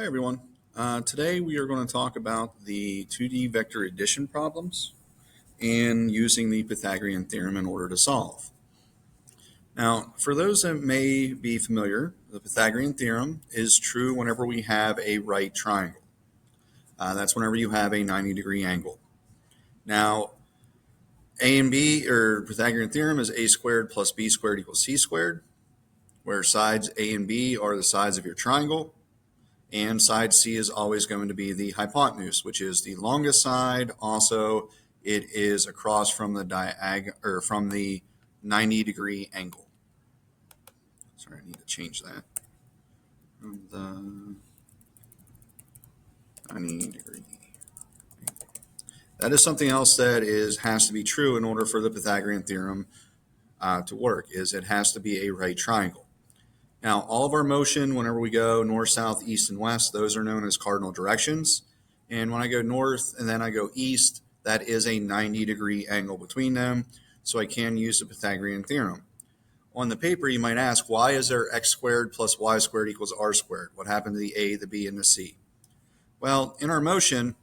Hi everyone. Today we are going to talk about the 2D vector addition problems and using the Pythagorean theorem in order to solve. Now, for those that may be familiar, the Pythagorean theorem is true whenever we have a right triangle. That's whenever you have a 90-degree angle. Now, A and B, or Pythagorean theorem, is a squared plus b squared equals c squared, where sides A and B are the sides of your triangle. And side C is always going to be the hypotenuse, which is the longest side. Also, it is across from the from the 90-degree angle. Sorry, I need to change that. From the 90-degree. That is something else that has to be true in order for the Pythagorean theorem to work. It has to be a right triangle. Now, all of our motion, whenever we go north, south, east, and west, those are known as cardinal directions. And when I go north and then I go east, that is a 90-degree angle between them. So I can use the Pythagorean theorem. On the paper, you might ask, why is there x squared plus y squared equals r squared? What happened to the a, the b, and the c? Well, in our motion,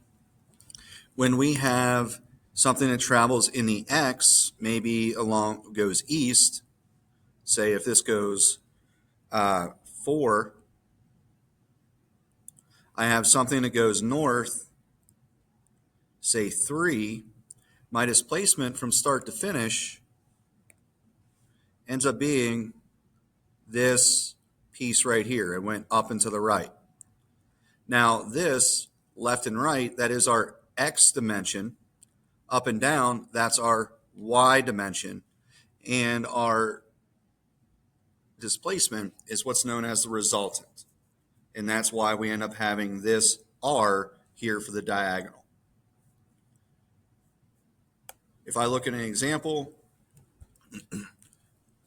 when we have something that travels in the x, maybe goes east, say if this goes 4, I have something that goes north, say 3. My displacement from start to finish ends up being this piece right here. It went up and to the right. Now this left and right, that is our x dimension. Up and down, that's our y dimension. And our displacement is what's known as the resultant. And that's why we end up having this r here for the diagonal. If I look at an example,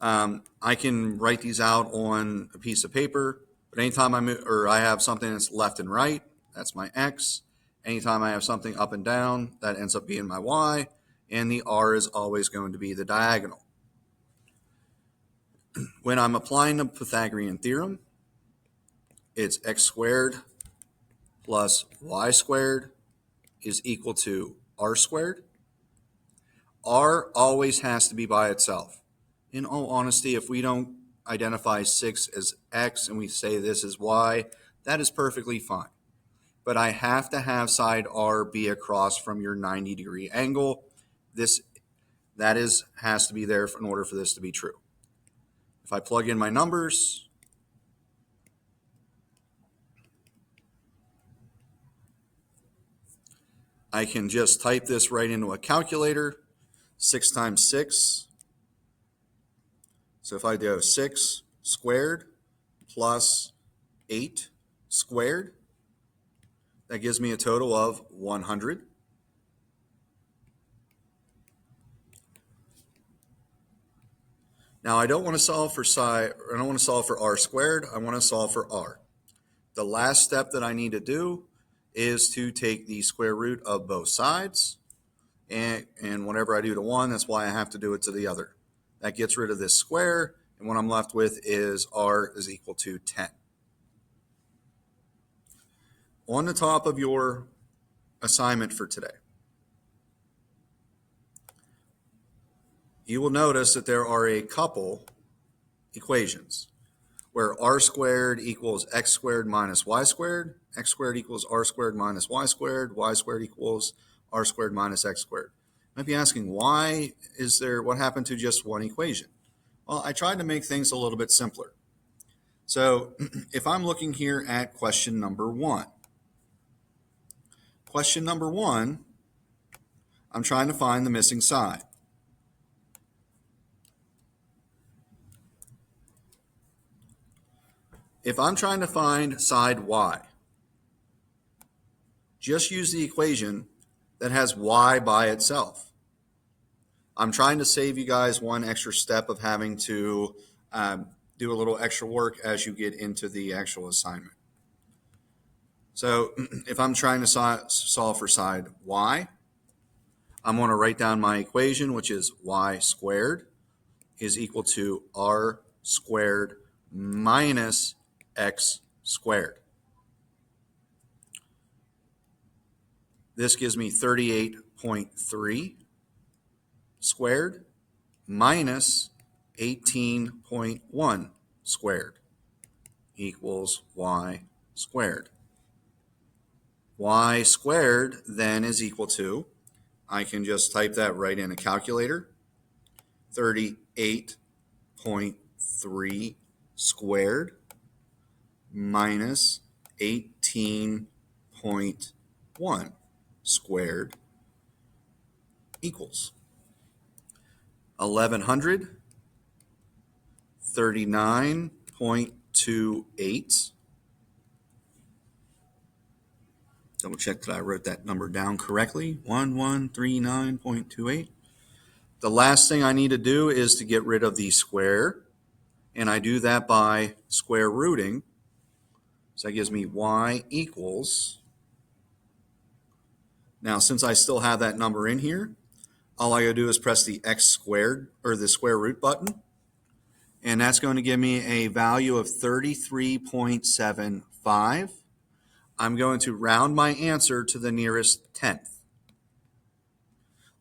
I can write these out on a piece of paper, but anytime I have something that's left and right, that's my x. Anytime I have something up and down, that ends up being my y, and the r is always going to be the diagonal. When I'm applying the Pythagorean theorem, it's x squared plus y squared is equal to r squared. R always has to be by itself. In all honesty, if we don't identify 6 as x and we say this is y, that is perfectly fine. But I have to have side r be across from your 90-degree angle. That has to be there in order for this to be true. If I plug in my numbers, I can just type this right into a calculator. 6 times 6. So if I do 6 squared plus 8 squared, that gives me a total of 100. Now I don't want to solve for I don't want to solve for r squared. I want to solve for r. The last step that I need to do is to take the square root of both sides, and whenever I do to one, that's why I have to do it to the other. That gets rid of this square, and what I'm left with is r is equal to 10. On the top of your assignment for today, you will notice that there are a couple equations where r squared equals x squared minus y squared, x squared equals r squared minus y squared equals r squared minus x squared. You might be asking, what happened to just one equation? Well, I tried to make things a little bit simpler. So if I'm looking here at question number 1, I'm trying to find the missing side. If I'm trying to find side y, just use the equation that has y by itself. I'm trying to save you guys one extra step of having to do a little extra work as you get into the actual assignment. So if I'm trying to solve for side y, I'm going to write down my equation, which is y squared is equal to r squared minus x squared. This gives me 38.3 squared minus 18.1 squared equals y squared. Y squared then is equal to, I can just type that right in a calculator, 38.3 squared minus 18.1 squared equals 1139.28. Double check that I wrote that number down correctly. 1139.28. The last thing I need to do is to get rid of the square, and I do that by square rooting. So that gives me y equals, now since I still have that number in here, all I gotta do is press the x squared or the square root button, and that's going to give me a value of 33.75. I'm going to round my answer to the nearest tenth.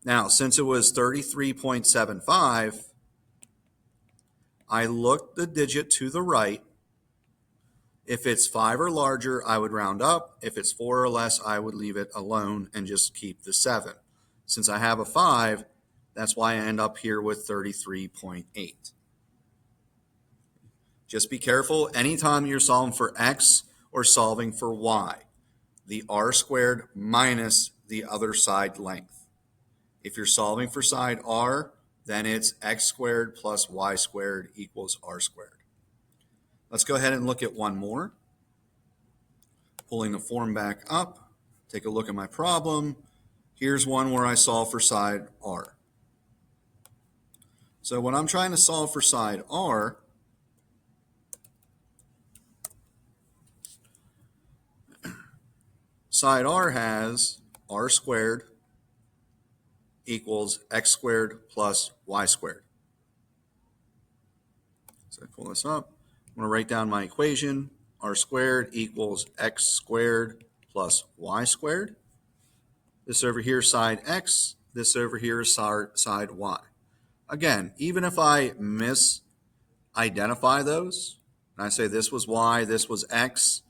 Now, since it was 33.75, I looked the digit to the right. If it's 5 or larger, I would round up. If it's 4 or less, I would leave it alone and just keep the 7. Since I have a 5, that's why I end up here with 33.8. Just be careful anytime you're solving for x or solving for y. The r squared minus the other side length. If you're solving for side r, then it's x squared plus y squared equals r squared. Let's go ahead and look at one more. Pulling the form back up, take a look at my problem. Here's one where I solve for side r. So when I'm trying to solve for side r, side r has r squared equals x squared plus y squared. So I pull this up. I'm going to write down my equation. R squared equals x squared plus y squared. This over here is side x. This over here is side y. Again, even if I misidentify those, and I say this was y, this was x,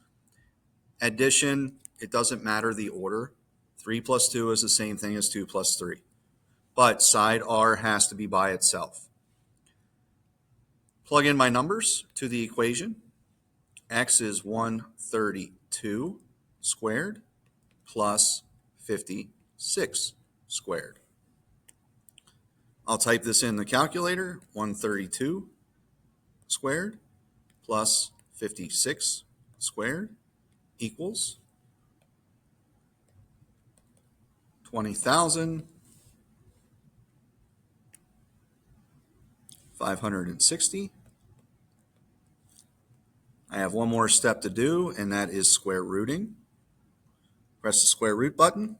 addition, it doesn't matter the order. 3 plus 2 is the same thing as 2 plus 3. But side r has to be by itself. Plug in my numbers to the equation. X is 132 squared plus 56 squared. I'll type this in the calculator. 132 squared plus 56 squared equals 20,560. I have one more step to do, and that is square rooting. Press the square root button,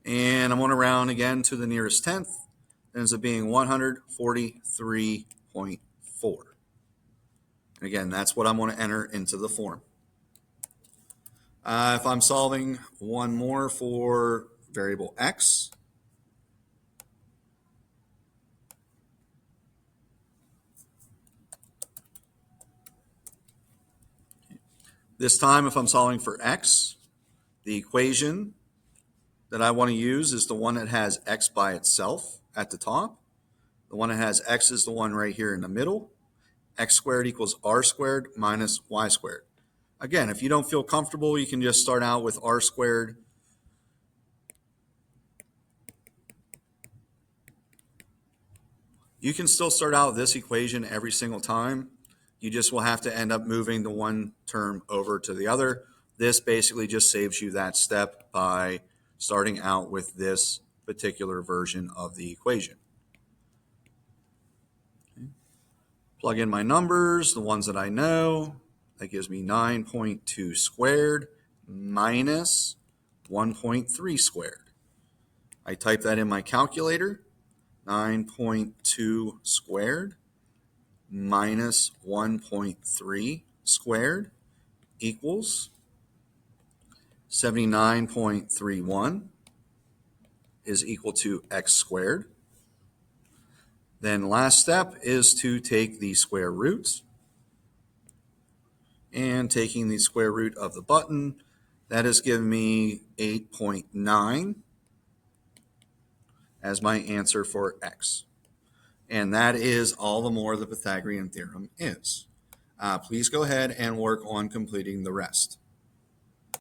and I'm going to round again to the nearest tenth. It ends up being 143.4. And again, that's what I'm going to enter into the form. If I'm solving one more for variable x, this time if I'm solving for x, the equation that I want to use is the one that has x by itself at the top. The one that has x is the one right here in the middle. X squared equals r squared minus y squared. Again, if you don't feel comfortable, you can just start out with r squared. You can still start out this equation every single time. You just will have to end up moving the one term over to the other. This basically just saves you that step by starting out with this particular version of the equation. Okay. Plug in my numbers, the ones that I know. That gives me 9.2 squared minus 1.3 squared. I type that in my calculator. 9.2 squared minus 1.3 squared equals 79.31 is equal to x squared. Then last step is to take the square roots. And taking the square root of the button, that has given me 8.9 as my answer for x. And that is all the more the Pythagorean theorem is. Please go ahead and work on completing the rest.